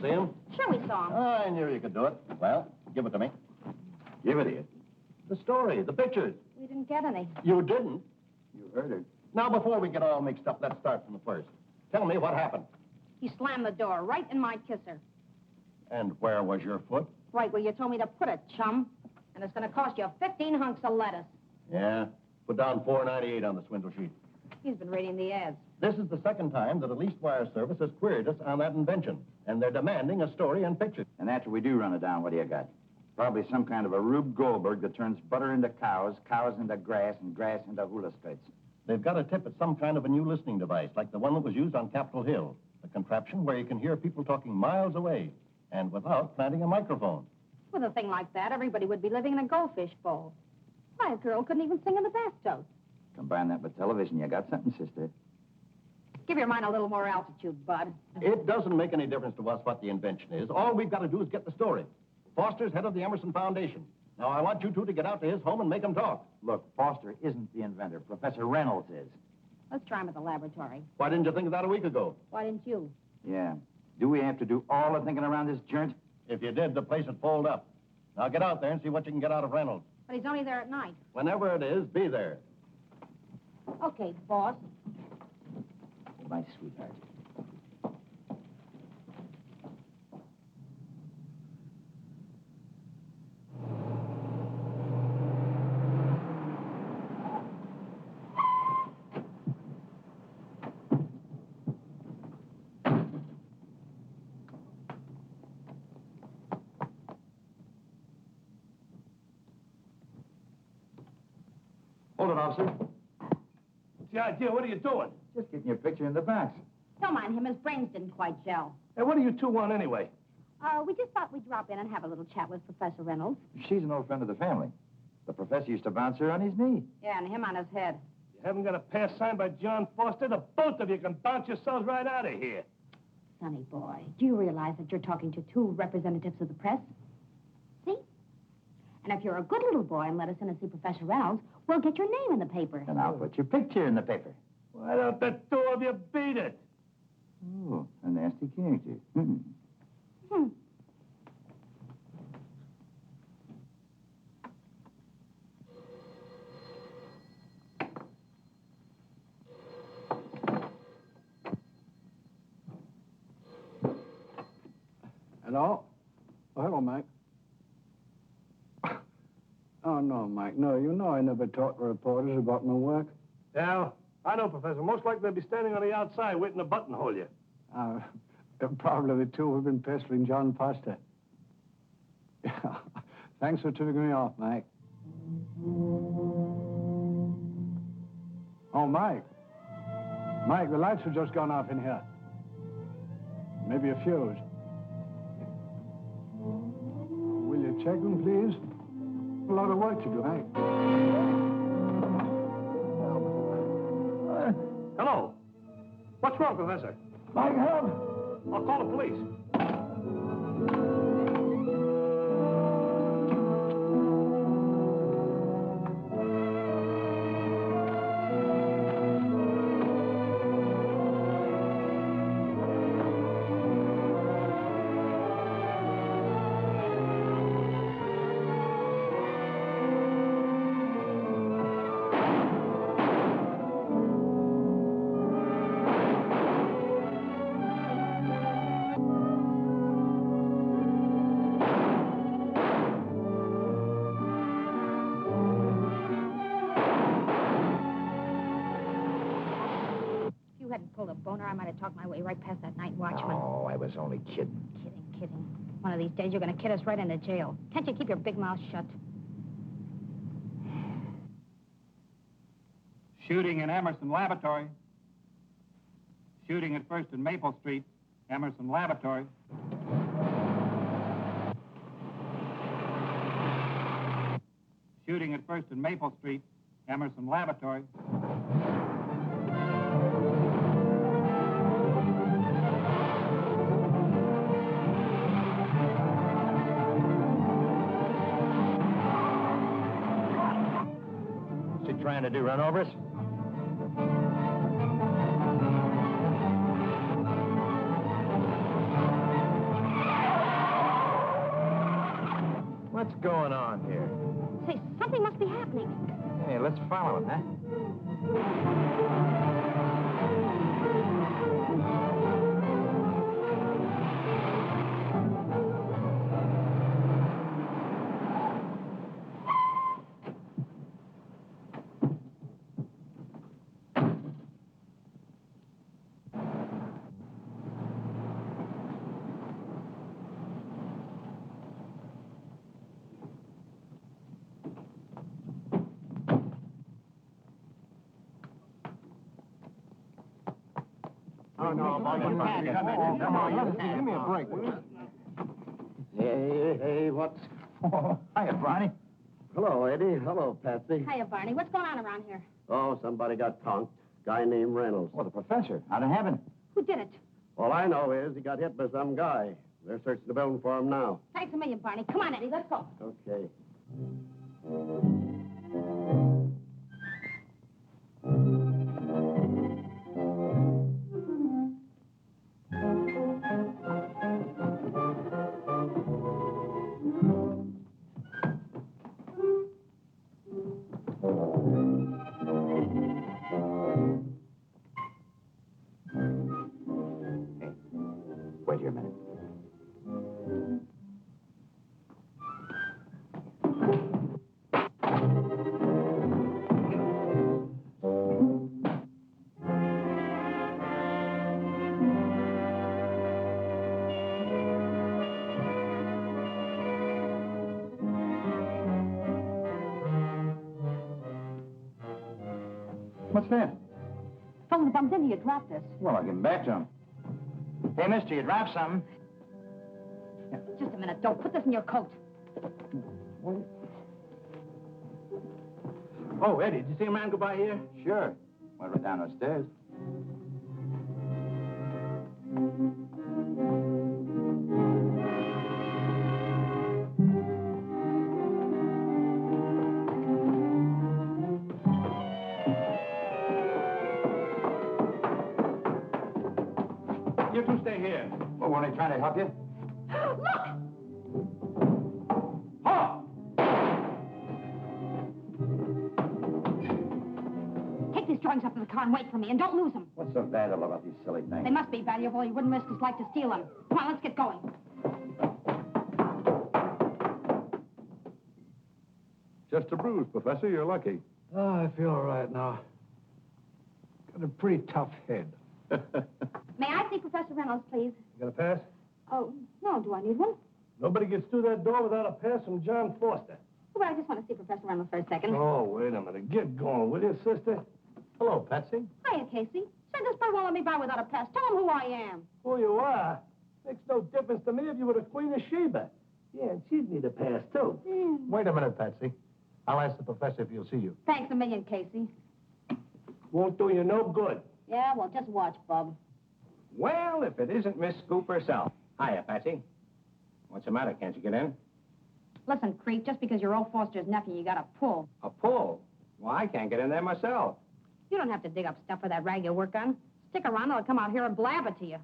see him? Sure we saw him. I knew you could do it. Well, give it to me. Give it here. The story, the pictures. We didn't get any. You didn't? You heard her. Now, before we get all mixed up, let's start from the first. Tell me what happened. He slammed the door right in my kisser. And where was your foot? Right where you told me to put it, chum. And it's going to cost you 15 hunks of lettuce. Yeah. Put down $4.98 on the swindle sheet. He's been reading the ads. This is the second time that a leased wire service has queried us on that invention. And they're demanding a story and pictures. And after we do run it down, what do you got? Probably some kind of a Rube Goldberg that turns butter into cows, cows into grass, and grass into hula skirts. They've got a tip at some kind of a new listening device, like the one that was used on Capitol Hill. A contraption where you can hear people talking miles away, and without planting a microphone. With a thing like that, everybody would be living in a goldfish bowl. Why, a girl couldn't even sing in the bathtub. Combine that with television, you got something, sister. Give your mind a little more altitude, Bud. It doesn't make any difference to us what the invention is. All we've got to do is get the story. Foster's head of the Emmerson Foundation. Now, I want you two to get out to his home and make him talk. Look, Foster isn't the inventor. Professor Reynolds is. Let's try him at the laboratory. Why didn't you think of that a week ago? Why didn't you? Yeah. Do we have to do all the thinking around this joint? If you did, the place would fold up. Now, get out there and see what you can get out of Reynolds. But he's only there at night. Whenever it is, be there. Okay, boss. My sweetheart. Hold it, officer. What's the idea? What are you doing? Just getting your picture in the box. Don't mind him. His brains didn't quite gel. Hey, what do you two want anyway? We just thought we'd drop in and have a little chat with Professor Reynolds. She's an old friend of the family. The professor used to bounce her on his knee. Yeah, and him on his head. You haven't got a pass signed by John Foster? The both of you can bounce yourselves right out of here. Sonny boy, do you realize that you're talking to two representatives of the press? See? And if you're a good little boy and let us in and see Professor Reynolds, we'll get your name in the paper. And I'll put your picture in the paper. Why don't the two of you beat it? Oh, a nasty character. Hmm. Hello? Oh, hello, Mike. Oh, no, Mike. No, you know I never talk to reporters about my work. Yeah, I know, Professor. Most likely they'll be standing on the outside waiting to buttonhole you. Probably the two who've been pestering John Foster. Thanks for tipping me off, Mike. Oh, Mike. Mike, the lights have just gone off in here. Maybe a fuse. Will you check them, please? A lot of work to do, Mike. Hello. What's wrong, Professor? Mike, help! I'll call the police. Pulled a boner, I might have talked my way right past that night watchman. Oh, I was only kidding. Kidding. One of these days, you're going to kid us right into jail. Can't you keep your big mouth shut? Shooting in Emmerson Laboratory. Shooting at 1st and Maple Street, Emmerson Laboratory. Shooting at 1st and Maple Street, Emmerson Laboratory. Trying to do run overs? What's going on here? Say, something must be happening. Hey, let's follow him, huh? Oh, no, come on, give me a break, will you? Hey, what's... Hiya, Barney. Hello, Eddie. Hello, Patsy. Hiya, Barney. What's going on around here? Oh, somebody got conked. Guy named Reynolds. Oh, the professor. Out in heaven. Who did it? All I know is he got hit by some guy. They're searching the building for him now. Thanks a million, Barney. Come on, Eddie, let's go. Okay. Wait here a minute. What's that? Fellow who bumped into you dropped this. Well, I'll give him back to him. Hey, mister, you dropped something. Just a minute, don't put this in your coat. Oh, Eddie, did you see a man go by here? Sure. Went right down those stairs. You two stay here. Well, weren't they trying to help you? Look! Oh! Take these drawings up to the car and wait for me, and don't lose them. What's so valuable about these silly things? They must be valuable. He wouldn't risk his life to steal them. Come on, let's get going. Just a bruise, Professor. You're lucky. Oh, I feel all right now. Got a pretty tough head. May I see Professor Reynolds, please? You got a pass? Oh, no, do I need one? Nobody gets through that door without a pass from John Foster. Well, I just want to see Professor Reynolds for a second. Oh, wait a minute. Get going, will you, sister? Hello, Patsy. Hiya, Casey. Say, this boy won't let me by without a pass. Tell him who I am. Who you are? Makes no difference to me if you were the Queen of Sheba. Yeah, and she'd need a pass, too. Wait a minute, Patsy. I'll ask the professor if he'll see you. Thanks a million, Casey. Won't do you no good. Yeah, well, just watch, Bub. Well, if it isn't Miss Scoop herself. Hiya, Patsy. What's the matter? Can't you get in? Listen, creep, just because you're old Foster's nephew, you got a pull. A pull? Well, I can't get in there myself. You don't have to dig up stuff for that rag you work on. Stick around, I'll come out here and blab it to you.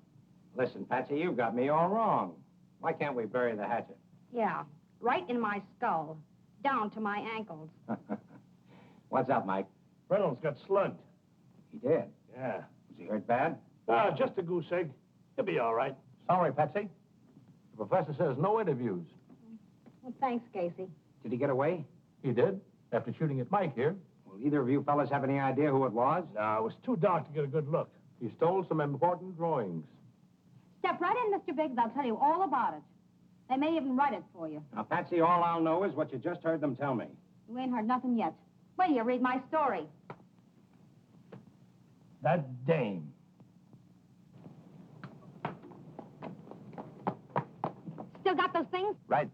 Listen, Patsy, you've got me all wrong. Why can't we bury the hatchet? Yeah, right in my skull, down to my ankles. What's up, Mike? Reynolds got slugged. He did. Yeah. Was he hurt bad? Ah, just a goose egg. He'll be all right. Sorry, Patsy. The professor says no interviews. Well, thanks, Casey. Did he get away? He did, after shooting at Mike here. Will either of you fellas have any idea who it was? No, it was too dark to get a good look. He stole some important drawings. Step right in, Mr. Biggs. I'll tell you all about it. They may even write it for you. Now, Patsy, all I'll know is what you just heard them tell me. You ain't heard nothing yet. Wait till you read my story. That dame. Still got those things? Right.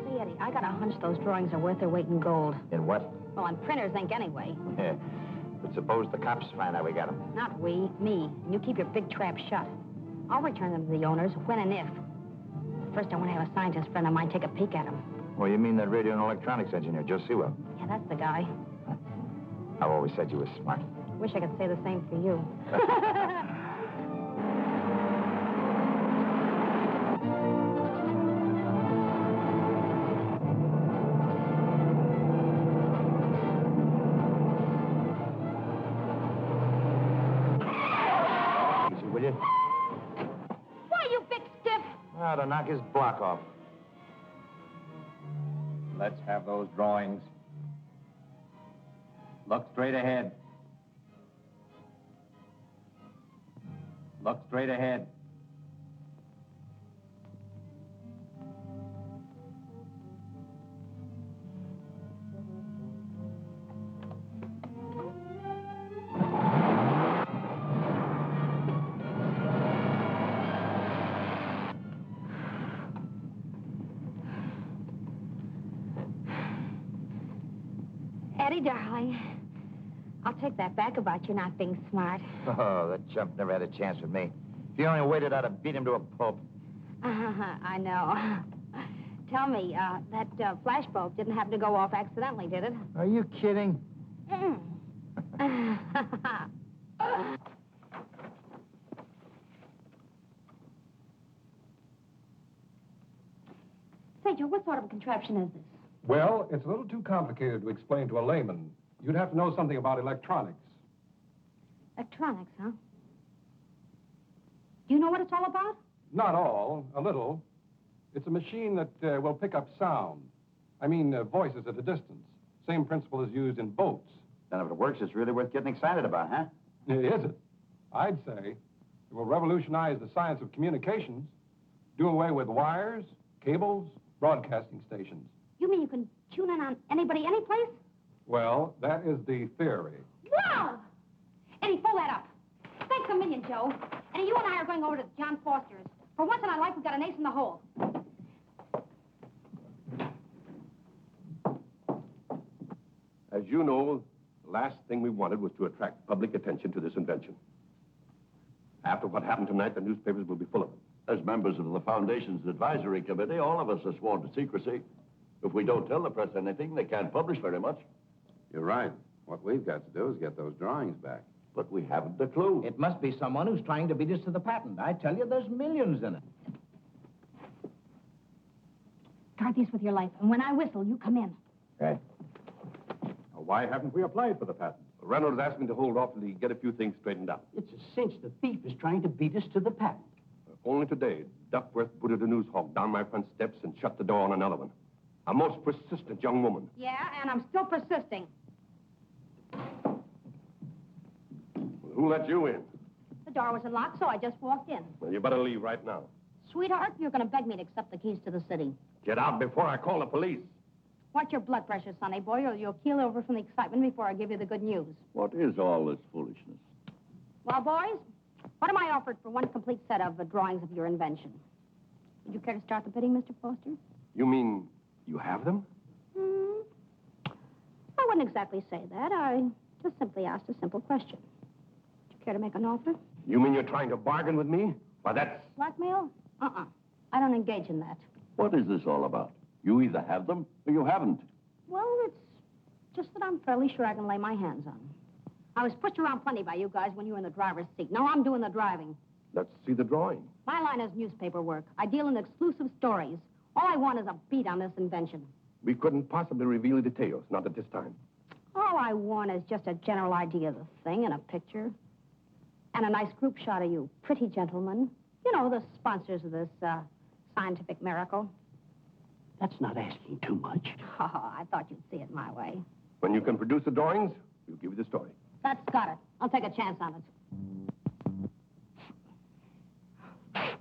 See, Eddie, I got a hunch those drawings are worth their weight in gold. In what? Well, on printers' ink anyway. But suppose the cops find out we got them. Not we, me. And you keep your big trap shut. I'll return them to the owners when and if first I want to have a scientist friend of mine take a peek at him. Well, you mean that radio and electronics engineer, Joe Sewell? Yeah, that's the guy. I've always said you were smart. Wish I could say the same for you. Easy, will you? Why, you big stiff? Ah, to knock his block off. Let's have those drawings. Look straight ahead. Look straight ahead. Eddie, darling, I'll take that back about you not being smart. Oh, that chump never had a chance with me. If he only waited, I'd have beat him to a pulp. I know. Tell me, that flash bulb didn't happen to go off accidentally, did it? Are you kidding? Say, Joe, what sort of a contraption is this? Well, it's a little too complicated to explain to a layman. You'd have to know something about electronics. Electronics, huh? Do you know what it's all about? Not all, a little. It's a machine that will pick up sound. I mean, voices at a distance. Same principle is used in boats. Then if it works, it's really worth getting excited about, huh? Is it? I'd say it will revolutionize the science of communications, do away with wires, cables, broadcasting stations. You mean you can tune in on anybody, any place? Well, that is the theory. Wow! Eddie, pull that up. Thanks a million, Joe. And you and I are going over to John Foster's. For once in our life, we've got an ace in the hole. As you know, the last thing we wanted was to attract public attention to this invention. After what happened tonight, the newspapers will be full of it. As members of the Foundation's advisory committee, all of us are sworn to secrecy. If we don't tell the press anything, they can't publish very much. You're right. What we've got to do is get those drawings back. But we haven't a clue. It must be someone who's trying to beat us to the patent. I tell you, there's millions in it. Guard these with your life, and when I whistle, you come in. Right. Why haven't we applied for the patent? Reynolds asked me to hold off until he get a few things straightened out. It's a cinch. The thief is trying to beat us to the patent. Only today, Duckworth booted a news hawk down my front steps and shut the door on another one. A most persistent young woman. Yeah, and I'm still persisting. Well, who let you in? The door was unlocked, so I just walked in. Well, you better leave right now. Sweetheart, you're going to beg me to accept the keys to the city. Get out before I call the police. Watch your blood pressure, sonny boy, or you'll keel over from the excitement before I give you the good news. What is all this foolishness? Well, boys, what am I offered for one complete set of drawings of your invention? Would you care to start the bidding, Mr. Foster? You mean you have them? I wouldn't exactly say that. I just simply asked a simple question. Would you care to make an offer? You mean you're trying to bargain with me? Why, that's... Blackmail? I don't engage in that. What is this all about? You either have them or you haven't. Well, it's just that I'm fairly sure I can lay my hands on them. I was pushed around plenty by you guys when you were in the driver's seat. Now I'm doing the driving. Let's see the drawing. My line is newspaper work. I deal in exclusive stories. All I want is a beat on this invention. We couldn't possibly reveal the details, not at this time. All I want is just a general idea of the thing and a picture. And a nice group shot of you pretty gentlemen. You know, the sponsors of this scientific miracle. That's not asking too much. Oh, I thought you'd see it my way. When you can produce the drawings, we'll give you the story. That's got it. I'll take a chance on it.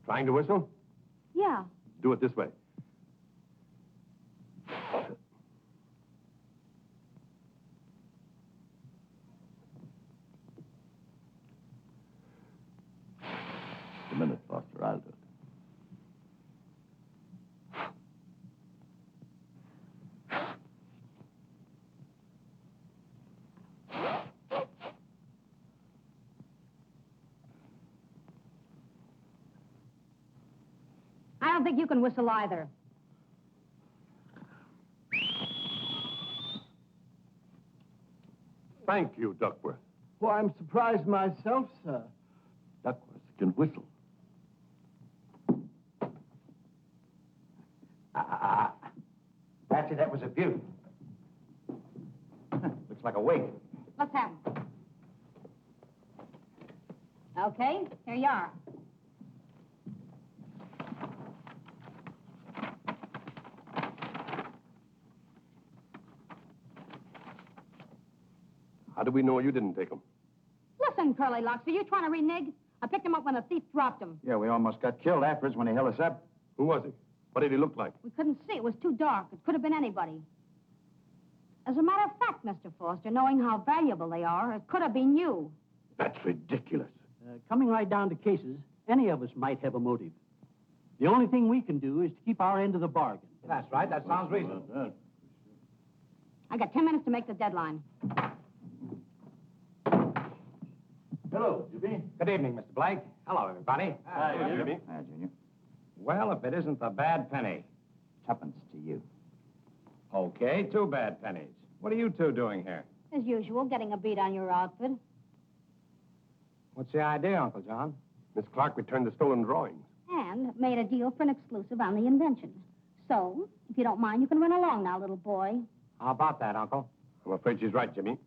Trying to whistle? Yeah. Do it this way. A minute, Foster. I'll do it. don't think you can whistle either. Thank you, Duckworth. Well, I'm surprised myself, sir. Duckworth can whistle. Patsy, that was a beaut. Looks like a wig. Let's have 'em. Okay, here you are. How do we know you didn't take them? Listen, Curly Locks, are you trying to renege? I picked him up when the thief dropped him. Yeah, we almost got killed afterwards when he held us up. Who was he? What did he look like? We couldn't see. It was too dark. It could have been anybody. As a matter of fact, Mr. Foster, knowing how valuable they are, it could have been you. That's ridiculous. Coming right down to cases, any of us might have a motive. The only thing we can do is to keep our end of the bargain. That's right. That sounds reasonable. I got 10 minutes to make the deadline. Hello, Jimmy. Good evening, Mr. Blake. Hello, everybody. Hi, Jimmy. Hi, Junior. Well, if it isn't the bad penny. Tuppence to you. Okay, 2 bad pennies. What are you two doing here? As usual, getting a beat on your outfit. What's the idea, Uncle John? Miss Clark returned the stolen drawings. And made a deal for an exclusive on the invention. So, if you don't mind, you can run along now, little boy. How about that, Uncle? I'm afraid she's right, Jimmy.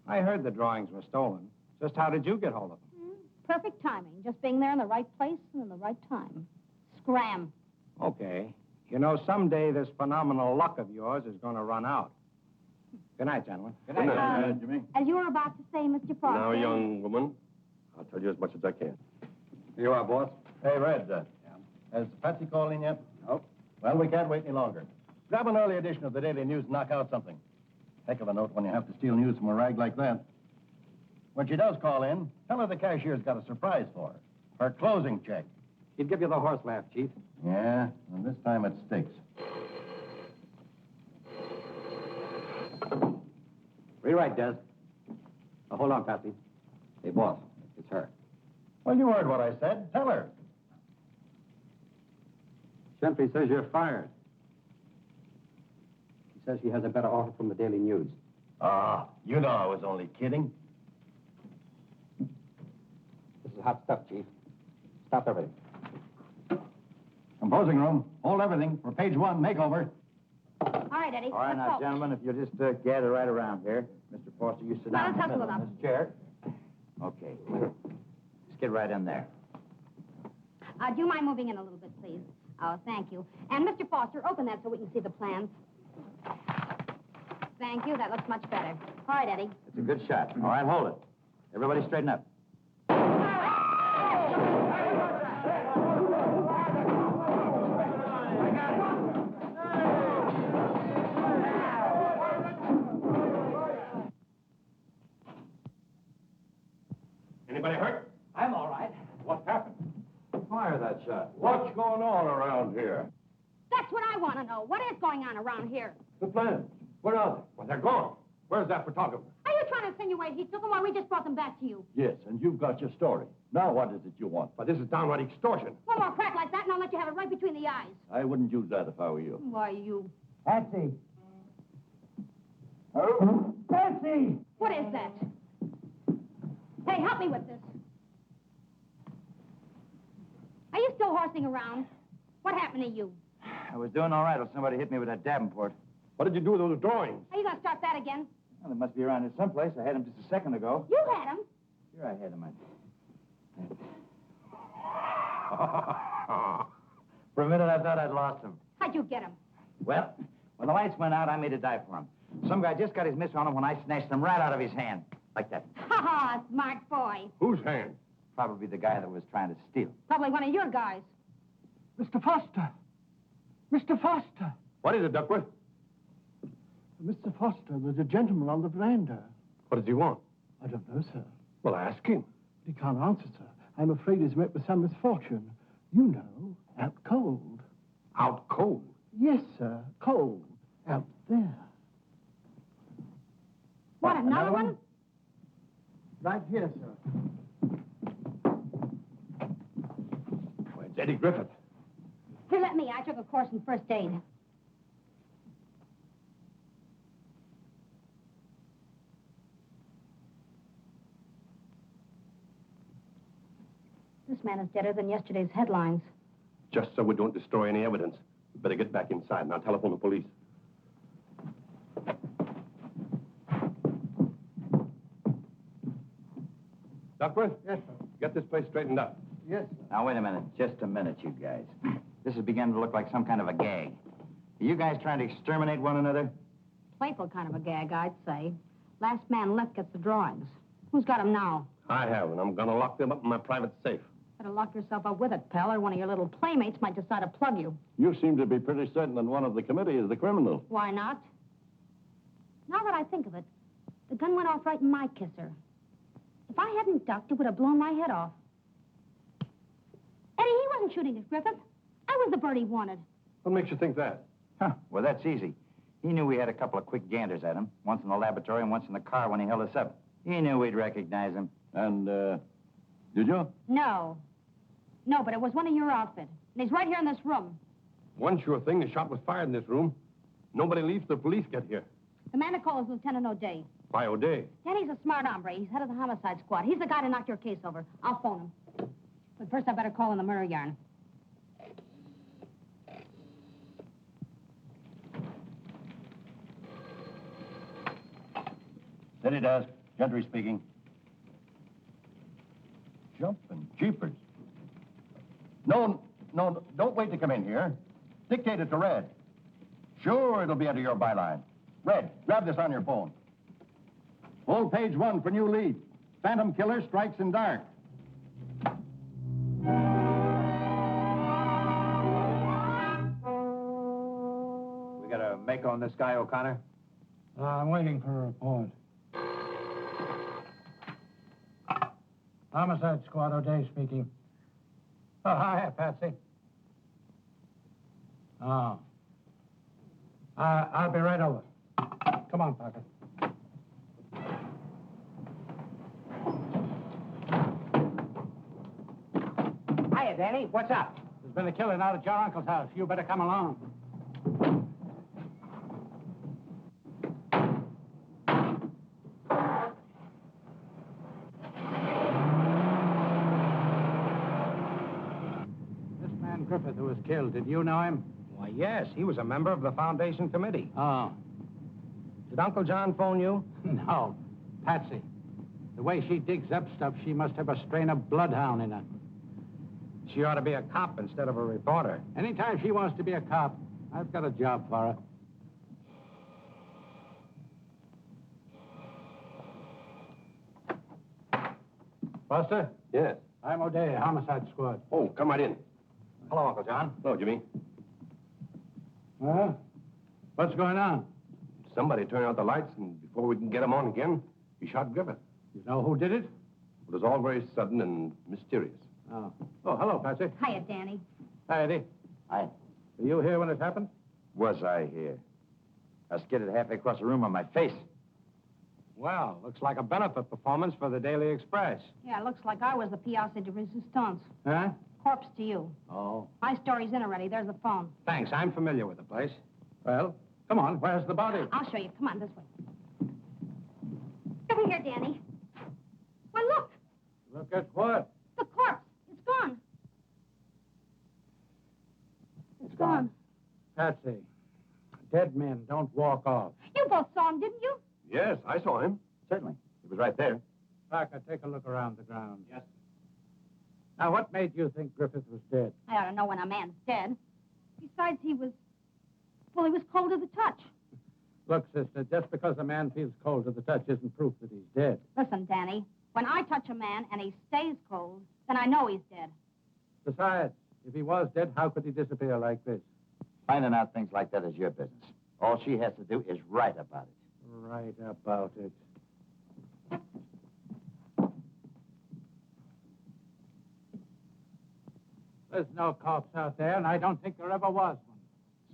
I heard the drawings were stolen. Just how did you get hold of them? Perfect timing. Just being there in the right place and in the right time. Scram. Okay. You know, someday this phenomenal luck of yours is going to run out. Good night, gentlemen. Good night, Jimmy. As you were about to say, Mr. Foster. Now, young woman, I'll tell you as much as I can. Here you are, boss. Hey, Red. Has Patsy called in yet? Nope. Well, we can't wait any longer. Grab an early edition of the Daily News and knock out something. Heck of a note when you have to steal news from a rag like that. When she does call in, tell her the cashier's got a surprise for her. Her closing check. He'd give you the horse laugh, Chief. Yeah, and this time it sticks. Rewrite, Des. Oh, hold on, Patsy. Hey, boss, it's her. Well, you heard what I said. Tell her. Gentry says you're fired. She says she has a better offer from the Daily News. Ah, you know I was only kidding. This is hot stuff, Chief. Stop everything. Composing room. Hold everything for page 1 makeover. All right, Eddie. All right, let's now, go. gentlemen, if you'll just gather right around here. Mr. Foster, you sit down in the let's middle hustle it of up. this chair. Okay. Let's get right in there. Do you mind moving in a little bit, please? Oh, thank you. And, Mr. Foster, open that so we can see the plans. Thank you. That looks much better. All right, Eddie. It's a good shot. All right, hold it. Everybody straighten up. Anybody hurt? I'm all right. What happened? Fire that shot. What's going on around here? That's what I want to know. What is going on around here? The plans. Where are they? Well, they're gone. Where's that photographer? Are you trying to insinuate he took them while we just brought them back to you? Yes, and you've got your story. Now what is it you want? But this is downright extortion. One more crack like that, and I'll let you have it right between the eyes. I wouldn't use that if I were you. Why, you... Patsy. Oh, Patsy! What is that? Hey, help me with this. Are you still horsing around? What happened to you? I was doing all right till somebody hit me with that Davenport. What did you do with those drawings? Are you going to start that again? Well, they must be around here someplace. I had them just a second ago. You had them. Sure, I had them. For a minute, I thought I'd lost them. How'd you get them? Well, when the lights went out, I made a dive for him. Some guy just got his miss on him when I snatched them right out of his hand. Like that. Ha ha, smart boy. Whose hand? Probably the guy that was trying to steal. Probably one of your guys. Mr. Foster. Mr. Foster. What is it, Duckworth? Mr. Foster, there's a gentleman on the veranda. What does he want? I don't know, sir. Well, ask him. He can't answer, sir. I'm afraid he's met with some misfortune. You know, out cold. Out cold? Yes, sir, cold. Out there. What, another one? Right here, sir. Why, it's Eddie Griffith. Here, let me. I took a course in first aid. This man is deader than yesterday's headlines. Just so we don't destroy any evidence. We better get back inside and I'll telephone the police. Duckworth? Yes, sir. Get this place straightened up. Yes, sir. Now, wait a minute. Just a minute, you guys. This is beginning to look like some kind of a gag. Are you guys trying to exterminate one another? Playful kind of a gag, I'd say. Last man left gets the drawings. Who's got them now? I have, and I'm going to lock them up in my private safe. Better lock yourself up with it, pal, or one of your little playmates might decide to plug you. You seem to be pretty certain that one of the committee is the criminal. Why not? Now that I think of it, the gun went off right in my kisser. If I hadn't ducked, it would have blown my head off. Eddie, he wasn't shooting at Griffith. I was the bird he wanted. What makes you think that? Huh. Well, that's easy. He knew we had a couple of quick ganders at him, once in the laboratory and once in the car when he held us up. He knew we'd recognize him. And, did you? No. No, but it was one of your outfit. And he's right here in this room. One sure thing, the shot was fired in this room. Nobody leaves till the police get here. The man to call is Lieutenant O'Day. By O'Day. Danny's a smart hombre. He's head of the homicide squad. He's the guy to knock your case over. I'll phone him. But first, I better call in the murder yarn. City desk. Gentry speaking. Jumping jeepers. No, don't wait to come in here. Dictate it to Red. Sure, it'll be under your byline. Red, grab this on your phone. Full page 1 for new lead. Phantom killer strikes in dark. We got a make on this guy, O'Connor? I'm waiting for a report. Homicide Squad, O'Day speaking. Oh, hi, Patsy. Oh. I'll be right over. Come on, Parker. Hiya, Danny. What's up? There's been a killing out at your uncle's house. You better come along. Griffith, who was killed. Did you know him? Why, yes. He was a member of the Foundation committee. Oh. Did Uncle John phone you? No. Patsy. The way she digs up stuff, she must have a strain of bloodhound in her. She ought to be a cop instead of a reporter. Anytime she wants to be a cop, I've got a job for her. Buster? Yes. I'm O'Day, Homicide Squad. Oh, come right in. Hello, Uncle John. Hello, Jimmy. Well, what's going on? Somebody turned out the lights, and before we can get them on again, he shot Griffith. You know who did it? It was all very sudden and mysterious. Oh. Oh, hello, Patsy. Hiya, Danny. Hi, Eddie. Hi. Were you here when it happened? Was I here? I skidded halfway across the room on my face. Well, looks like a benefit performance for the Daily Express. Yeah, it looks like I was the pièce de résistance. Huh? Corpse to you. Oh. My story's in already. There's the phone. Thanks. I'm familiar with the place. Well, come on. Where's the body? I'll show you. Come on, this way. Over here, Danny. Well, look. Look at what? The corpse. It's gone. It's gone. Patsy, dead men don't walk off. You both saw him, didn't you? Yes, I saw him. Certainly. He was right there. Parker, take a look around the ground. Yes. Now, what made you think Griffith was dead? I ought to know when a man's dead. Besides, he was cold to the touch. Look, sister, just because a man feels cold to the touch isn't proof that he's dead. Listen, Danny, when I touch a man and he stays cold, then I know he's dead. Besides, if he was dead, how could he disappear like this? Finding out things like that is your business. All she has to do is write about it. Right about it. There's no corpse out there, and I don't think there ever was one.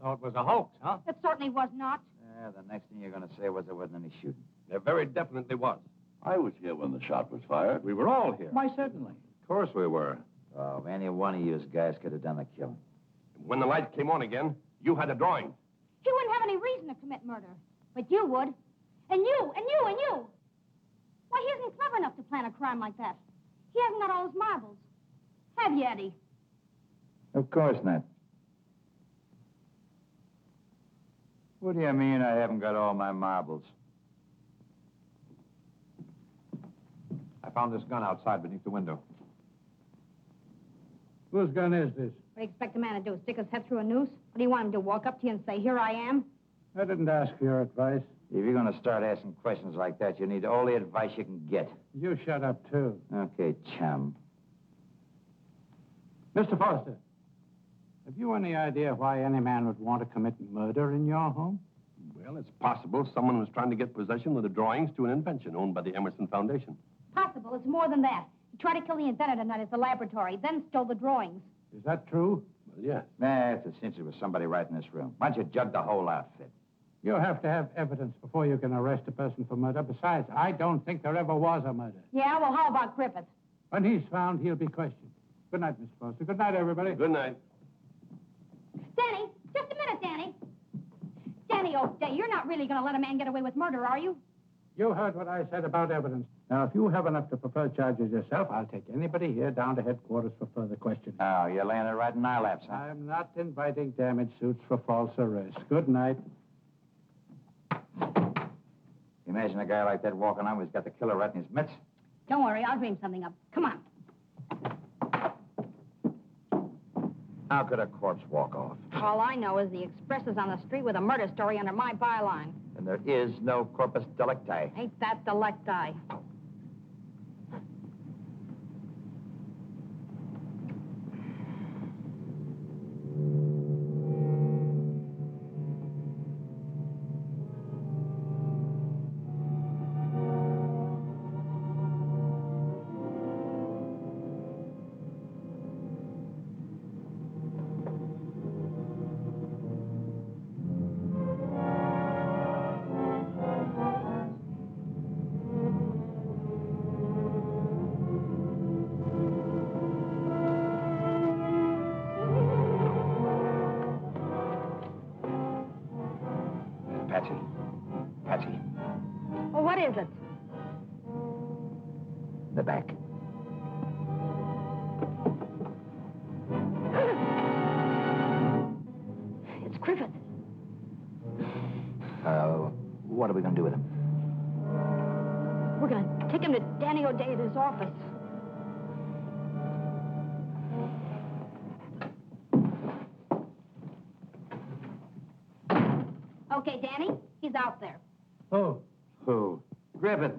So it was a hoax, huh? It certainly was not. Yeah, the next thing you're going to say was there wasn't any shooting. There very definitely was. I was here when the shot was fired. We were all here. Why, certainly. Of course we were. Oh, any one of you guys could have done the killing. When the lights came on again, you had the drawings. He wouldn't have any reason to commit murder. But you would. And you, and you, and you. Why, he isn't clever enough to plan a crime like that. He hasn't got all his marbles. Have you, Eddie? Of course not. What do you mean I haven't got all my marbles? I found this gun outside beneath the window. Whose gun is this? What do you expect a man to do? Stick his head through a noose? What do you want him to walk up to you and say, here I am? I didn't ask for your advice. If you're going to start asking questions like that, you need all the advice you can get. You shut up, too. Okay, chum. Mr. Foster, have you any idea why any man would want to commit murder in your home? Well, it's possible someone was trying to get possession of the drawings to an invention owned by the Emmerson Foundation. Possible. It's more than that. He tried to kill the inventor tonight at the laboratory, then stole the drawings. Is that true? Well, yes. Nah, it's a cinch it was somebody right in this room. Why don't you jug the whole outfit? You have to have evidence before you can arrest a person for murder. Besides, I don't think there ever was a murder. Yeah, well, how about Griffith? When he's found, he'll be questioned. Good night, Mr. Foster. Good night, everybody. Good night. Danny, just a minute, Danny. Danny O'Day, you're not really going to let a man get away with murder, are you? You heard what I said about evidence. Now, if you have enough to prefer charges yourself, I'll take anybody here down to headquarters for further questioning. Oh, you're laying it right in our laps, huh? I'm not inviting damage suits for false arrest. Good night. Imagine a guy like that walking on who's got the killer right in his mitts. Don't worry, I'll dream something up. Come on. How could a corpse walk off? All I know is the Express is on the street with a murder story under my byline. And there is no corpus delicti. Ain't that delecti? Patsy. Well, what is it? The back. It's Griffith. What are we going to do with him? We're going to take him to Danny O'Day at his office. Okay, Danny, he's out there. Who? Who? Griffith.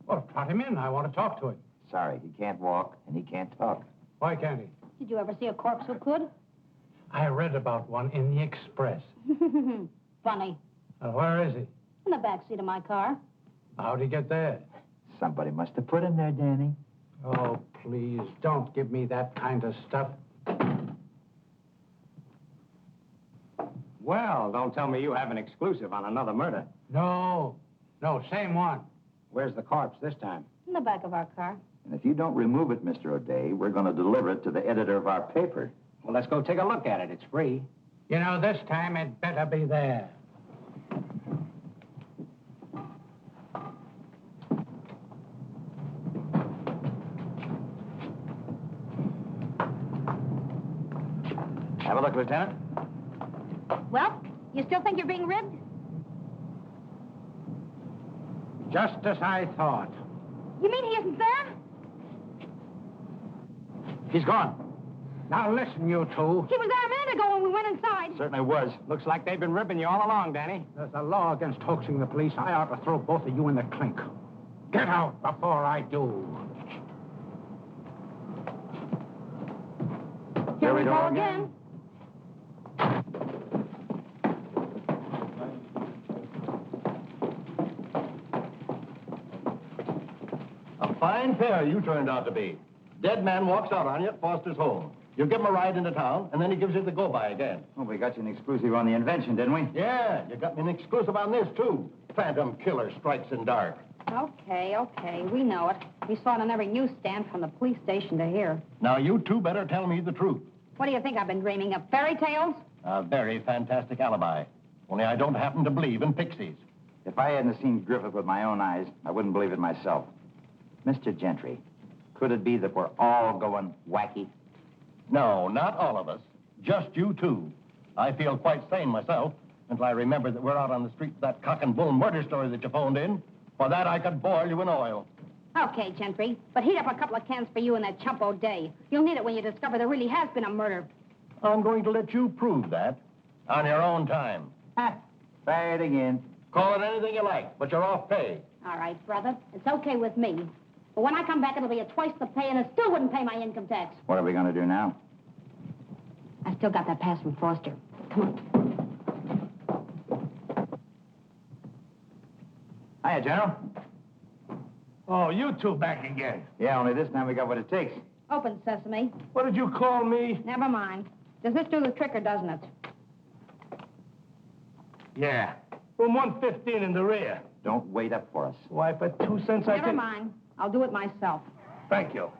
Well, trot him in. I want to talk to him. Sorry, he can't walk and he can't talk. Why can't he? Did you ever see a corpse who could? I read about one in the Express. Funny. Where is he? In the back seat of my car. How'd he get there? Somebody must have put him there, Danny. Oh, please, don't give me that kind of stuff. Well, don't tell me you have an exclusive on another murder. No, same one. Where's the corpse this time? In the back of our car. And if you don't remove it, Mr. O'Day, we're going to deliver it to the editor of our paper. Well, let's go take a look at it. It's free. You know, this time it better be there. Have a look, Lieutenant. Well, you still think you're being ribbed? Just as I thought. You mean he isn't there? He's gone. Now listen, you two. He was there a minute ago when we went inside. Certainly was. Looks like they've been ribbing you all along, Danny. There's a law against hoaxing the police. I ought to throw both of you in the clink. Get out before I do. Here we go again. A fine pair you turned out to be. Dead man walks out on you at Foster's home. You give him a ride into town, and then he gives you the go-by again. Well, we got you an exclusive on the invention, didn't we? Yeah, you got me an exclusive on this, too. Phantom killer strikes in dark. Okay, we know it. We saw it on every newsstand from the police station to here. Now, you two better tell me the truth. What do you think I've been dreaming of? Fairy tales? A very fantastic alibi. Only I don't happen to believe in pixies. If I hadn't seen Griffith with my own eyes, I wouldn't believe it myself. Mr. Gentry, could it be that we're all going wacky? No, not all of us. Just you two. I feel quite sane myself until I remember that we're out on the street with that cock and bull murder story that you phoned in. For that, I could boil you in oil. Okay, Gentry, but heat up a couple of cans for you and that chump O'Day. You'll need it when you discover there really has been a murder. I'm going to let you prove that on your own time. Try it again. Call it anything you like, but you're off pay. All right, brother. It's okay with me. But when I come back, it'll be at twice the pay, and it still wouldn't pay my income tax. What are we going to do now? I still got that pass from Foster. Come on. Hiya, General. Oh, you two back again. Yeah, only this time we got what it takes. Open sesame. What did you call me? Never mind. Does this do the trick or doesn't it? Yeah. Room 115 in the rear. Don't wait up for us. Why, for 2 cents I Never can... mind. I'll do it myself. Thank you.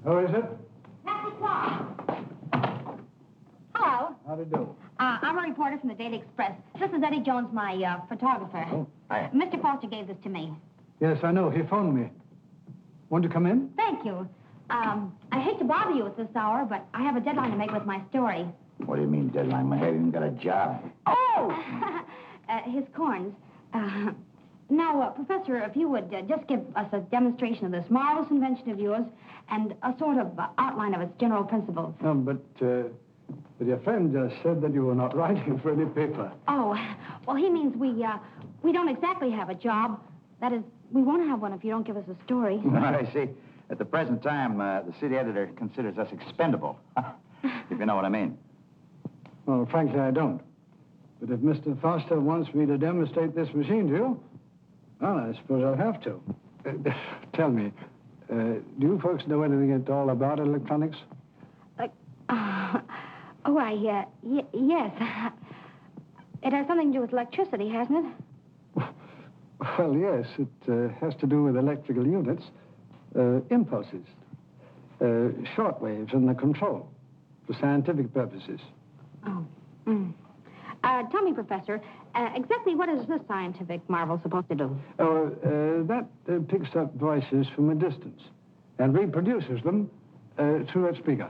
Who is it? Patsy Clark. Hello. How do you do? I'm a reporter from the Daily Express. This is Eddie Jones, my photographer. Oh, hiya. Mr. Foster gave this to me. Yes, I know. He phoned me. Want to come in? Thank you. I hate to bother you at this hour, but I have a deadline to make with my story. What do you mean, deadline? I haven't even got a job. Oh! His corns. Now, Professor, if you would just give us a demonstration of this marvelous invention of yours and a sort of outline of its general principles. But your friend just said that you were not writing for any paper. Oh, well, he means we don't exactly have a job. That is, we won't have one if you don't give us a story. I see. At the present time, the city editor considers us expendable, if you know what I mean. Well, frankly, I don't. But if Mr. Foster wants me to demonstrate this machine to you, well, I suppose I'll have to. Tell me, do you folks know anything at all about electronics? Yes. It has something to do with electricity, hasn't it? Well, yes. It has to do with electrical units, impulses, short waves, and the control for scientific purposes. Oh. Tell me, Professor, exactly what is this scientific marvel supposed to do? That picks up voices from a distance and reproduces them through a speaker.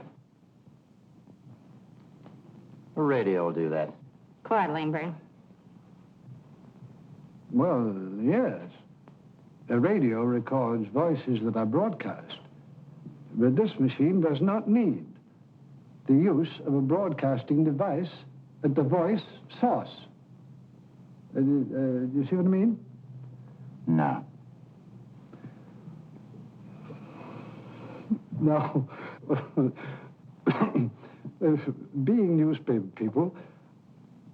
A radio will do that. Quite lame, Well, yes. A radio records voices that are broadcast. But this machine does not need the use of a broadcasting device at the voice source. Do you see what I mean? No. No. Being newspaper people,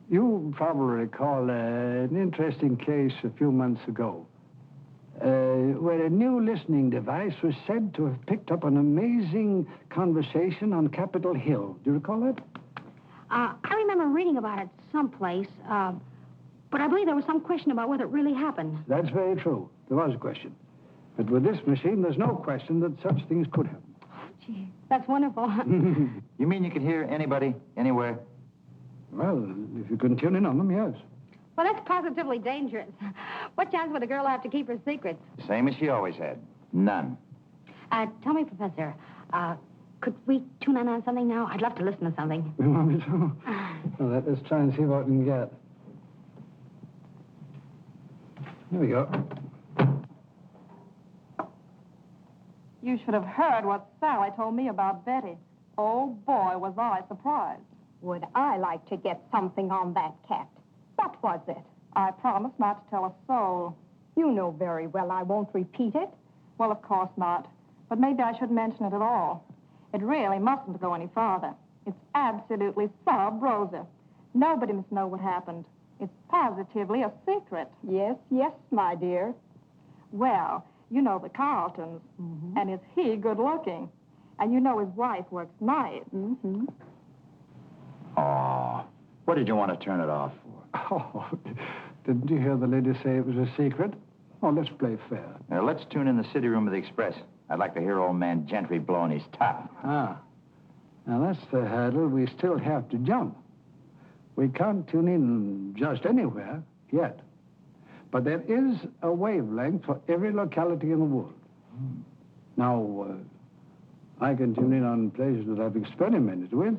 you probably recall an interesting case a few months ago where a new listening device was said to have picked up an amazing conversation on Capitol Hill. Do you recall that? I remember reading about it someplace, but I believe there was some question about whether it really happened. That's very true. There was a question. But with this machine, there's no question that such things could happen. Gee, that's wonderful. You mean you can hear anybody, anywhere? Well, if you can tune in on them, yes. Well, that's positively dangerous. What chance would a girl have to keep her secrets? Same as she always had. None. Tell me, Professor, could we tune in on something now? I'd love to listen to something. You want me to? Well, let's try and see what we can get. Here we go. You should have heard what Sally told me about Betty. Oh, boy, was I surprised. Would I like to get something on that cat? What was it? I promised not to tell a soul. You know very well I won't repeat it. Well, of course not. But maybe I shouldn't mention it at all. It really mustn't go any farther. It's absolutely sub rosa. Nobody must know what happened. It's positively a secret. Yes, my dear. Well, you know the Carltons. Mm-hmm. And is he good looking? And you know his wife works nights. Mm-hmm. Oh, What did you want to turn it off for? Oh, didn't you hear the lady say it was a secret? Oh, let's play fair. Now, let's tune in the city room of the Express. I'd like to hear old man Gentry blowing his top. Ah. Now, that's the hurdle we still have to jump. We can't tune in just anywhere yet. But there is a wavelength for every locality in the world. Now, I can tune in on places that I've experimented with.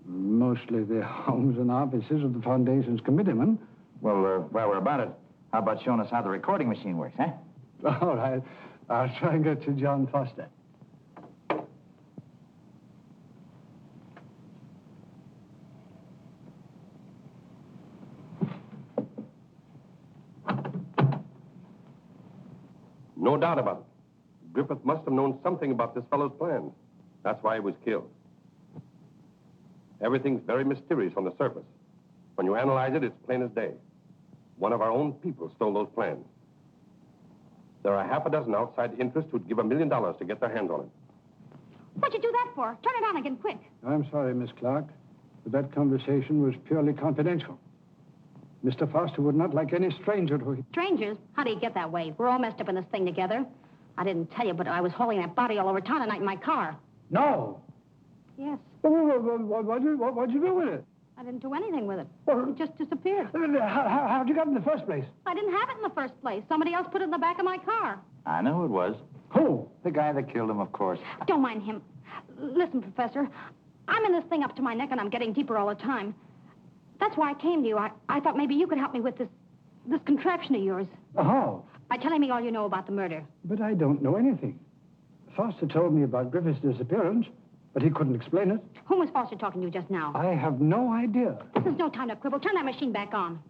Mostly the homes and offices of the Foundation's committeemen. Well, while we're about it, how about showing us how the recording machine works, huh? All right. I'll try and get to John Foster. No doubt about it. Griffith must have known something about this fellow's plan. That's why he was killed. Everything's very mysterious on the surface. When you analyze it, it's plain as day. One of our own people stole those plans. There are half a dozen outside interests who'd give $1 million to get their hands on it. What'd you do that for? Turn it on again, quick. I'm sorry, Miss Clark, but that conversation was purely confidential. Mr. Foster would not like any stranger to... Strangers? How do you get that way? We're all messed up in this thing together. I didn't tell you, but I was hauling that body all over town tonight in my car. No! Yes. What'd you do with it? I didn't do anything with it. It just disappeared. How'd you get it in the first place? I didn't have it in the first place. Somebody else put it in the back of my car. I know who it was. Who? The guy that killed him, of course. Don't mind him. Listen, Professor, I'm in this thing up to my neck and I'm getting deeper all the time. That's why I came to you. I thought maybe you could help me with this contraption of yours. Oh. By telling me all you know about the murder. But I don't know anything. Foster told me about Griffith's disappearance, but he couldn't explain it. Whom was Foster talking to just now? I have no idea. This is no time to quibble. Turn that machine back on.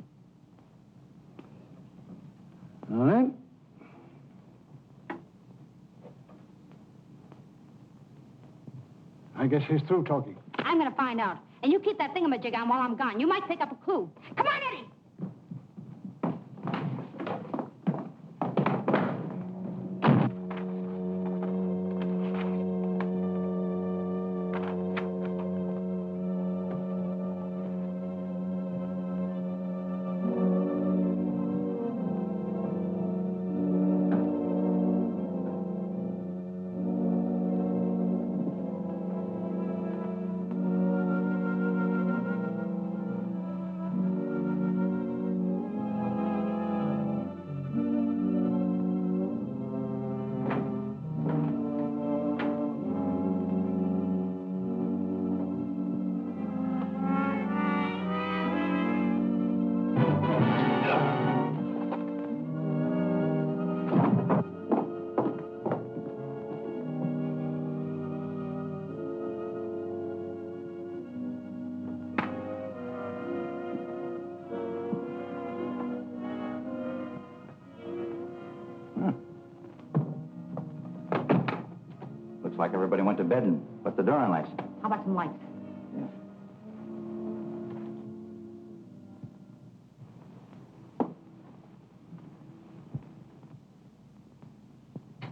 All right. I guess he's through talking. I'm going to find out. And you keep that thingamajig on while I'm gone. You might pick up a clue. Come on, Eddie! Looks like everybody went to bed and put the door on lights. How about some lights? Yeah.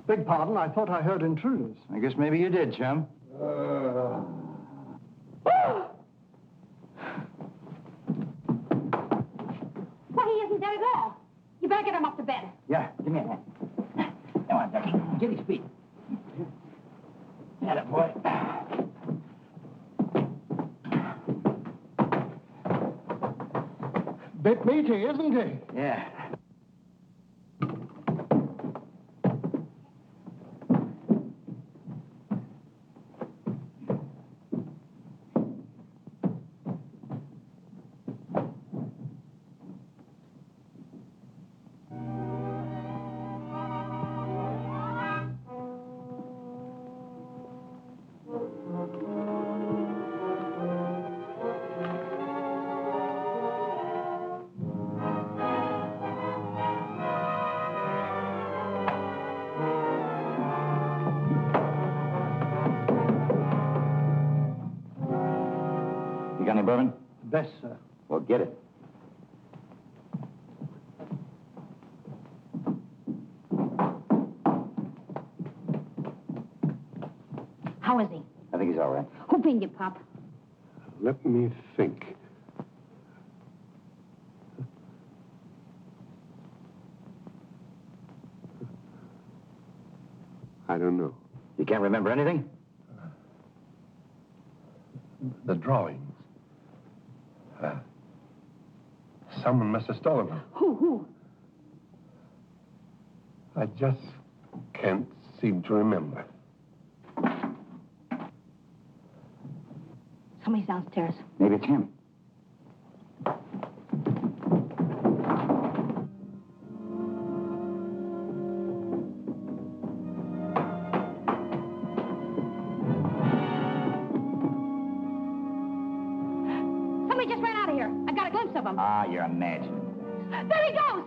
Beg pardon, I thought I heard intruders. I guess maybe you did, chum. Why, he isn't dead at all. You better get him up to bed. Yeah, give me a hand. Come on, Ducky. Get his feet. Get it, boy. Bit meaty, isn't he? Yeah. You got any bourbon? Best, sir. Well, get it. How is he? I think he's all right. Who beaned you, Pop? Let me think. can't remember anything? The drawings. Someone must have stolen them. Who? I just can't seem to remember. Somebody's downstairs. Maybe it's him. Somebody just ran out of here. I got a glimpse of him. Ah, you're imagining. There he goes!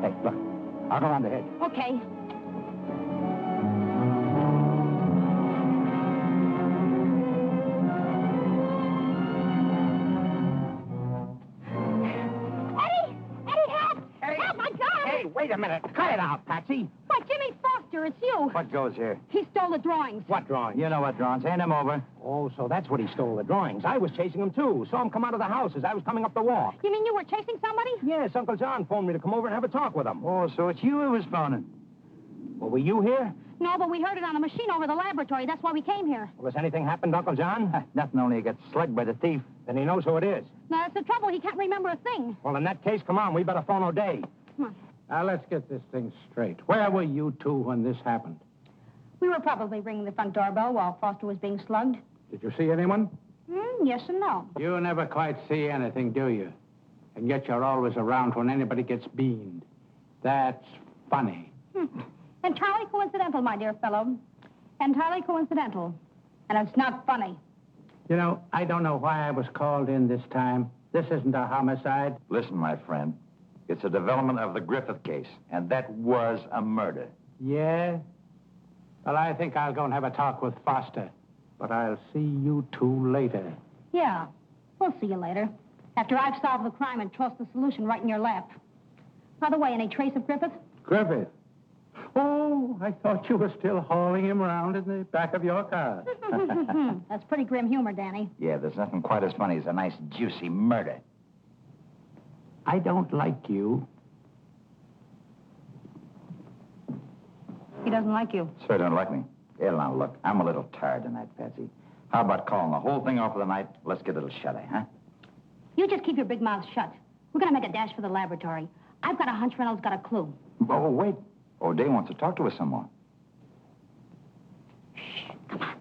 Hey, look. I'll go around the head. Okay. Eddie, help! Help, my God! Hey, wait a minute. Cut it out, Patsy. Why, Jimmy Foster, it's you. What goes here? He stole the drawings. What drawings? You know what drawings. Hand them over. Oh, so that's what he stole, the drawings. I was chasing him, too. Saw him come out of the house as I was coming up the walk. You mean you were chasing somebody? Yes, Uncle John phoned me to come over and have a talk with him. Oh, so it's you who was phoning. Well, were you here? No, but we heard it on a machine over the laboratory. That's why we came here. Well, has anything happened, Uncle John? Nothing, only he got slugged by the thief. Then he knows who it is. No, that's the trouble. He can't remember a thing. Well, in that case, come on. We better phone O'Day. Come on. Now, let's get this thing straight. Where were you two when this happened? We were probably ringing the front doorbell while Foster was being slugged. Did you see anyone? Yes and no. You never quite see anything, do you? And yet you're always around when anybody gets beaned. That's funny. Entirely coincidental, my dear fellow. Entirely coincidental. And it's not funny. You know, I don't know why I was called in this time. This isn't a homicide. Listen, my friend. It's a development of the Griffith case, and that was a murder. Yeah? Well, I think I'll go and have a talk with Foster. But I'll see you two later. Yeah. We'll see you later. After I've solved the crime and tossed the solution right in your lap. By the way, any trace of Griffith? Griffith? Oh, I thought you were still hauling him around in the back of your car. That's pretty grim humor, Danny. Yeah, there's nothing quite as funny as a nice, juicy murder. I don't like you. He doesn't like you. Sir don't like me. Yeah, now, look, I'm a little tired tonight, Patsy. How about calling the whole thing off for the night? Let's get a little shut-eye, huh? You just keep your big mouth shut. We're going to make a dash for the laboratory. I've got a hunch Reynolds got a clue. Oh, wait. O'Day wants to talk to us some more. Shh, come on.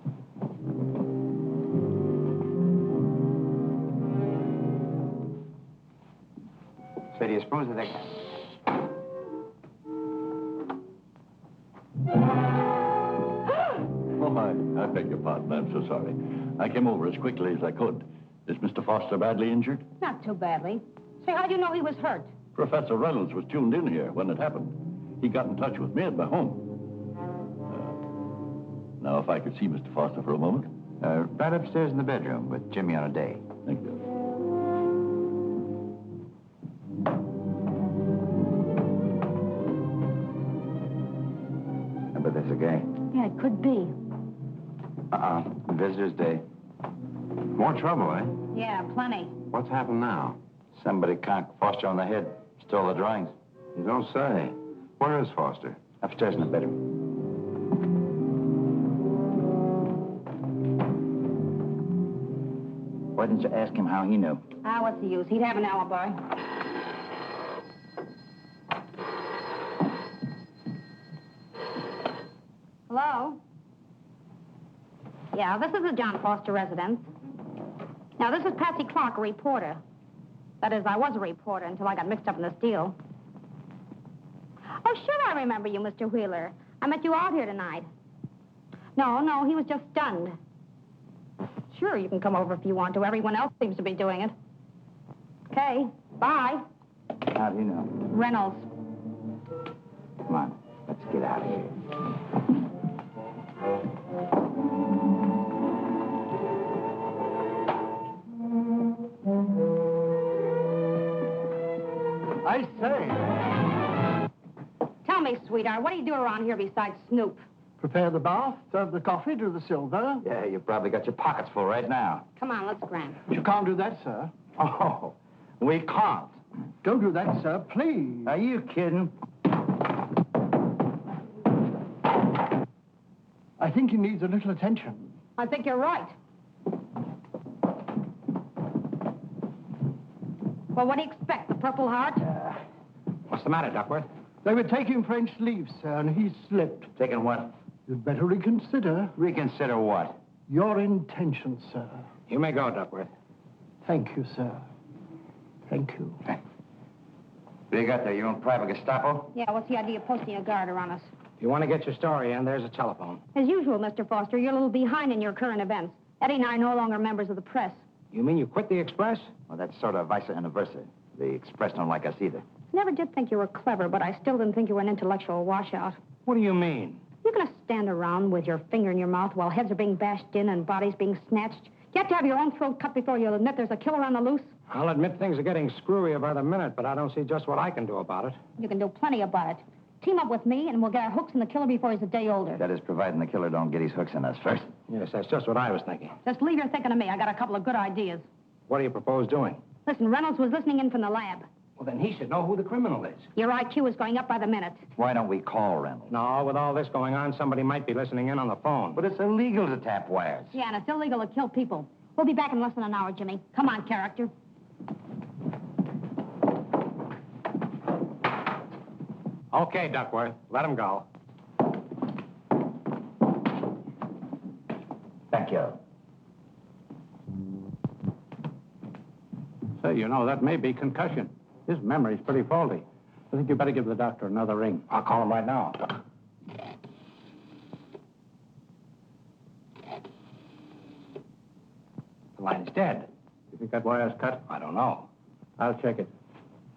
So do you suppose that they... Oh, I beg your pardon. I'm so sorry. I came over as quickly as I could. Is Mr. Foster badly injured? Not too badly. Say, how'd you know he was hurt? Professor Reynolds was tuned in here when it happened. He got in touch with me at my home. Now, if I could see Mr. Foster for a moment. Right upstairs in the bedroom with Jimmy on a day. Thank you. I bet that's a guy. Yeah, it could be. Visitor's day. More trouble, eh? Yeah, plenty. What's happened now? Somebody conked Foster on the head. Stole the drawings. You don't say. Where is Foster? Upstairs in the bedroom. Why didn't you ask him how he knew? Ah, what's the use? He'd have an alibi. Hello? Yeah, this is the John Foster residence. Now, this is Patsy Clark, a reporter. That is, I was a reporter until I got mixed up in this deal. Oh, sure, I remember you, Mr. Wheeler. I met you out here tonight. No, he was just stunned. Sure, you can come over if you want to. Everyone else seems to be doing it. Okay, bye. How do you know? Reynolds. Let's get out of here. I say, Tell me, sweetheart, what do you do around here besides snoop? prepare the bath, serve the coffee, do the silver. Yeah, you probably got your pockets full right now. Come on, let's scram. You can't do that, sir. Oh, we can't. Don't do that, sir, please. Are you kidding? I think he needs a little attention. I think you're right. Well, what do you expect, the Purple Heart? What's the matter, Duckworth? They were taking French leave, sir, and he slipped. Taking what? You'd better reconsider Reconsider what? your intentions, sir. You may go, Duckworth. Thank you, sir. Thank you. What do you got there? Your own private Gestapo? Yeah, what's the idea of posting a guard around us? If you want to get your story in, there's a telephone. As usual, Mr. Foster, you're a little behind in your current events. Eddie and I are no longer members of the press. You mean you quit the Express? Well, that's sort of vice versa. The Express don't like us either. Never did think you were clever, but I still didn't think you were an intellectual washout. What do you mean? You're going to stand around with your finger in your mouth while heads are being bashed in and bodies being snatched? You have to have your own throat cut before you'll admit there's a killer on the loose? I'll admit things are getting screwier by the minute, but I don't see just what I can do about it. You can do plenty about it. Team up with me, and we'll get our hooks in the killer before he's a day older. That is, providing the killer don't get his hooks in us first. Yes, that's just what I was thinking. Just leave your thinking to me. I got a couple of good ideas. What do you propose doing? Listen, Reynolds was listening in from the lab. Well, then he should know who the criminal is. Your IQ is going up by the minute. Why don't we call Reynolds? No, with all this going on, somebody might be listening in on the phone. But it's illegal to tap wires. Yeah, and it's illegal to kill people. We'll be back in less than an hour, Jimmy. Come on, character. Okay, Duckworth, let him go. Thank you. Say, you know, that may be concussion. His memory's pretty faulty. I think you better give the doctor another ring. I'll call him right now. The line's dead. You think that wire's cut? I don't know. I'll check it.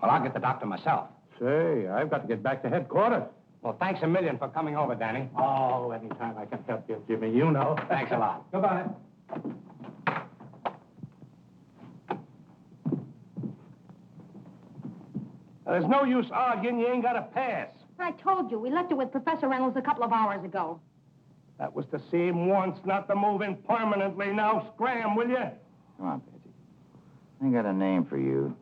Well, I'll get the doctor myself. Say, I've got to get back to headquarters. Well, thanks a million for coming over, Danny. Oh, anytime I can help you, Jimmy, you know. Thanks a lot. Goodbye. There's no use arguing. You ain't got a pass. I told you. We left it with Professor Reynolds a couple of hours ago. That was to see him once, not to move in permanently. Now scram, will you? Come on, Patsy. I got a name for you.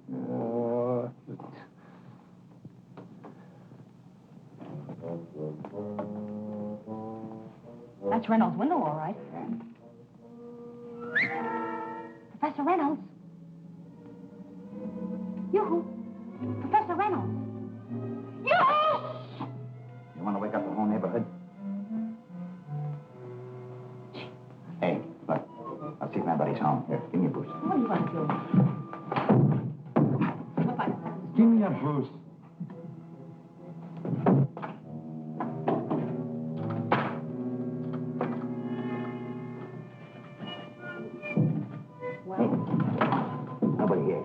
That's Reynolds' window, all right. Professor Reynolds. Yoo-hoo. Professor Reynolds. Yoo-hoo! You want to wake up the whole neighborhood? Hey, look. I'll see if my buddy's home. Here, give me a boost. What are you going to do? Bye-bye. Give me a boost. Nobody here.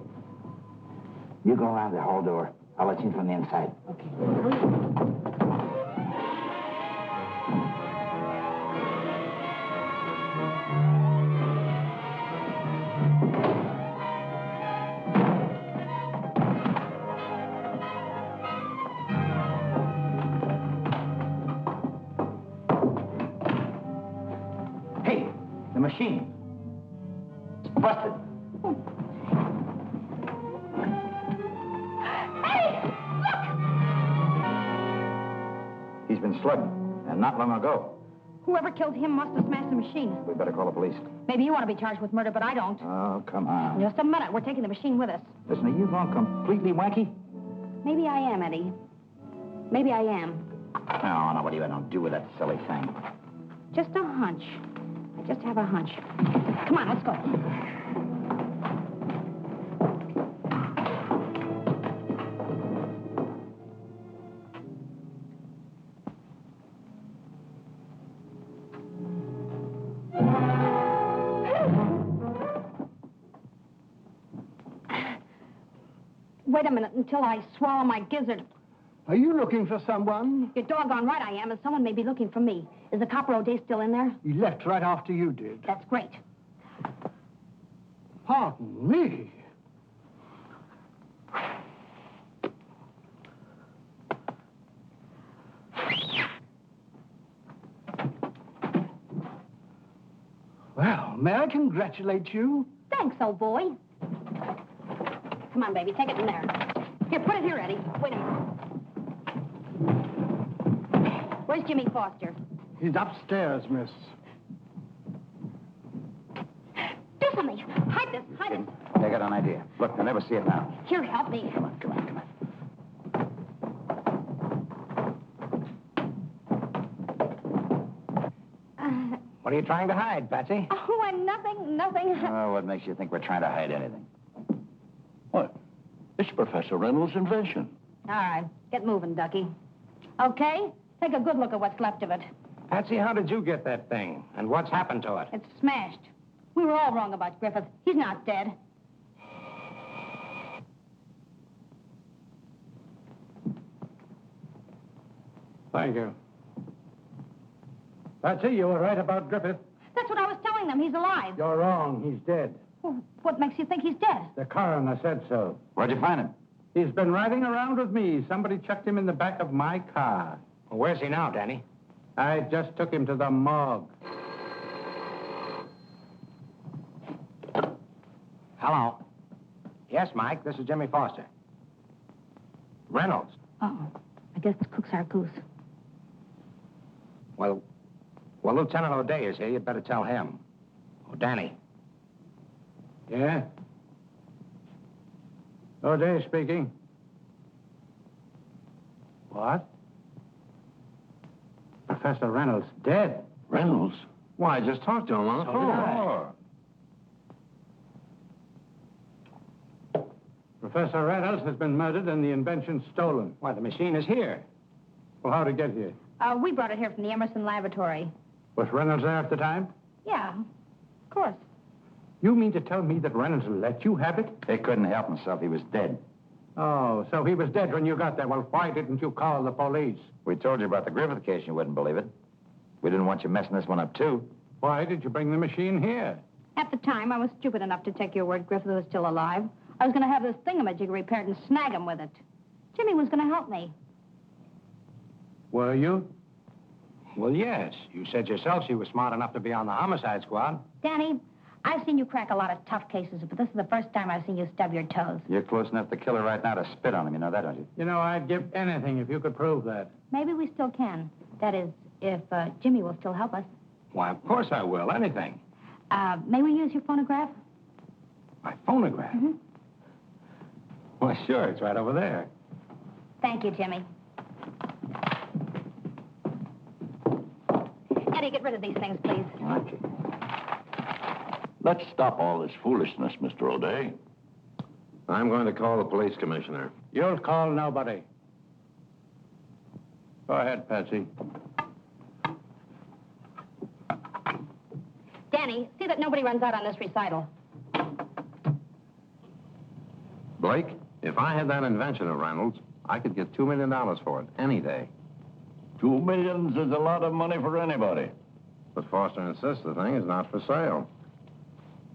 You go around the hall door. I'll let you in from the inside. Okay. Hey, the machine. It's busted. He's been slugged, and not long ago. Whoever killed him must have smashed the machine. We better call the police. Maybe you want to be charged with murder, but I don't. Oh, come on. Just a minute. We're taking the machine with us. Listen, are you gone completely wacky? Maybe I am, Eddie. Maybe I am. No, no, what are you going to do with that silly thing? Just a hunch. I just have a hunch. Come on, let's go. Wait a minute until I swallow my gizzard. Are you looking for someone? You're doggone right I am, and someone may be looking for me. Is the copper O'Day still in there? He left right after you did. That's great. Pardon me. Well, may I congratulate you? Thanks, old boy. Come on, baby, take it in there. Here, put it here, Eddie. Wait a minute. Where's Jimmy Foster? He's upstairs, miss. Do something. Hide this. Hide it. They got an idea. Look, they'll never see it now. Here, help me. Come on, come on, come on. What are you trying to hide, Patsy? Oh, I'm nothing. Oh, what makes you think we're trying to hide anything? What? It's Professor Reynolds' invention. All right, get moving, Ducky. Okay, take a good look at what's left of it. Patsy, how did you get that thing? And what's happened to it? It's smashed. We were all wrong about Griffith. He's not dead. Thank you. Patsy, you were right about Griffith. That's what I was telling them. He's alive. You're wrong. He's dead. Well, what makes you think he's dead? The coroner said so. Where'd you find him? He's been riding around with me. Somebody chucked him in the back of my car. Well, where's he now, Danny? I just took him to the morgue. Hello. Yes, Mike, this is Jimmy Foster. Reynolds. Uh-oh. I guess the cook's our goose. Well, Lieutenant O'Day is here. You'd better tell him. Oh, Danny. Yeah? O'Day speaking. What? Professor Reynolds dead. Reynolds? Why, I just talked to him on the phone. Professor Reynolds has been murdered and the invention stolen. Why, the machine is here. Well, how'd it get here? We brought it here from the Emmerson laboratory. Was Reynolds there at the time? Yeah, of course. You mean to tell me that Reynolds let you have it? He couldn't help himself. He was dead. Oh, so he was dead when you got there. Well, why didn't you call the police? We told you about the Griffith case. You wouldn't believe it. We didn't want you messing this one up, too. Why did you bring the machine here? At the time, I was stupid enough to take your word Griffith was still alive. I was going to have this thingamajig repaired and snag him with it. Jimmy was going to help me. Were you? Well, yes. You said yourself she was smart enough to be on the homicide squad. Danny, I've seen you crack a lot of tough cases, but this is the first time I've seen you stub your toes. You're close enough to kill her right now to spit on him. You know that, don't you? You know, I'd give anything if you could prove that. Maybe we still can. That is, if Jimmy will still help us. Why, of course I will. Anything. May we use your phonograph? My phonograph? Mm-hmm. Well, sure. It's right over there. Thank you, Jimmy. Eddie, get rid of these things, please. Okay. Let's stop all this foolishness, Mr. O'Day. I'm going to call the police commissioner. You'll call nobody. Go ahead, Patsy. Danny, see that nobody runs out on this recital. Blake, if I had that invention of Reynolds, I could get $2 million for it any day. $2 million is a lot of money for anybody. But Foster insists the thing is not for sale.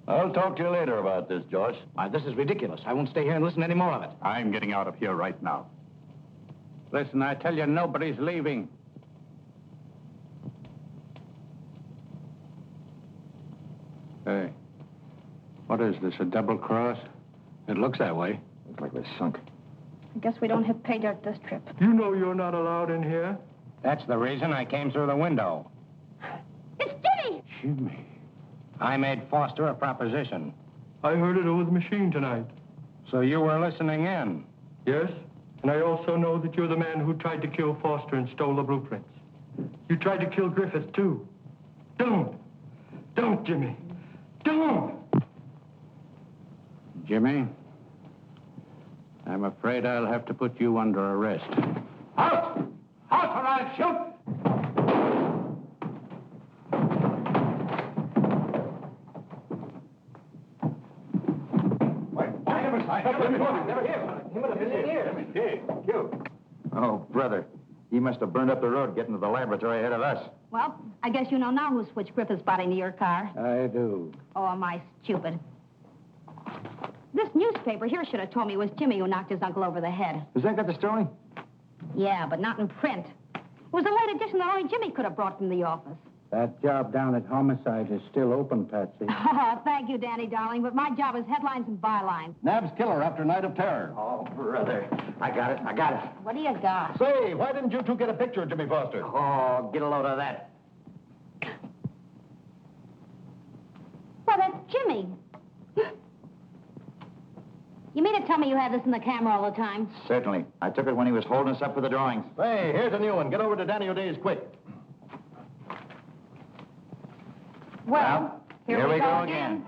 I'll talk to you later about this, Joyce. Why, this is ridiculous. I won't stay here and listen to any more of it. I'm getting out of here right now. Listen, I tell you, nobody's leaving. Hey, what is this, a double cross? It looks that way. Looks like we're sunk. I guess we don't have pay dirt this trip. You know you're not allowed in here. That's the reason I came through the window. It's Jimmy! Jimmy. I made Foster a proposition. I heard it over the machine tonight. So you were listening in? Yes, and I also know that you're the man who tried to kill Foster and stole the blueprints. You tried to kill Griffith, too. Don't. Don't, Jimmy. Don't! Jimmy, I'm afraid I'll have to put you under arrest. Out! Out or I'll shoot! Oh, He must have burned up the road getting to the laboratory ahead of us. Well, I guess you know now who switched Griffith's body into your car. I do. Oh, am I stupid? This newspaper here should have told me it was Jimmy who knocked his uncle over the head. Has that got the story? Yeah, but not in print. It was a late edition that only Jimmy could have brought from the office. That job down at Homicide is still open, Patsy. Oh, thank you, Danny, darling, but my job is headlines and bylines. Nab's killer after a night of terror. Oh, brother. I got it. What do you got? Say, why didn't you two get a picture of Jimmy Foster? Oh, get a load of that. Well, that's Jimmy. You mean to tell me you had this in the camera all the time? Certainly. I took it when he was holding us up for the drawings. Hey, here's a new one. Get over to Danny O'Day's quick. Well, here we go again.